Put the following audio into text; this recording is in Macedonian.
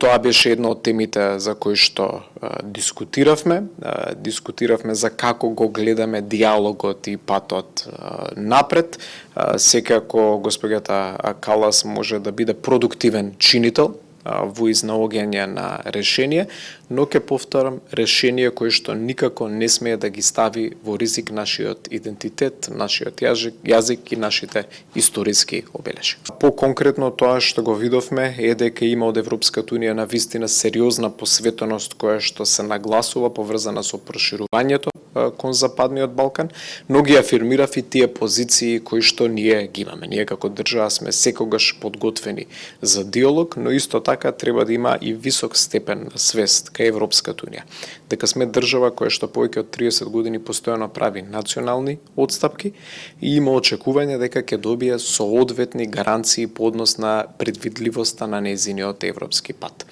тоа беше една од темите за кои што дискутиравме. Дискутиравме за како го гледаме диалогот и патот напред. Секако госпоѓата Калас може да биде продуктивен чинител во изнаоѓање на решение, но ќе повторам, решение кое што никако не смее да ги стави во ризик нашиот идентитет, нашиот јазик и нашите историски обележи. По-конкретно тоа што го видовме е дека има од Европската унија на вистина сериозна посветеност која што се нагласува поврзана со проширувањето кон Западниот Балкан, но ги афирмирав и тие позиции кои што ние ги имаме. Ние како држава сме секогаш подготвени за диалог, но исто така треба да има и висок степен на свест кај Европската унија. Дека сме држава која што повеќе од 30 години постојано прави национални отстапки и има очекување дека ќе добие соодветни гаранции по однос на предвидливоста на нејзиниот европски пат.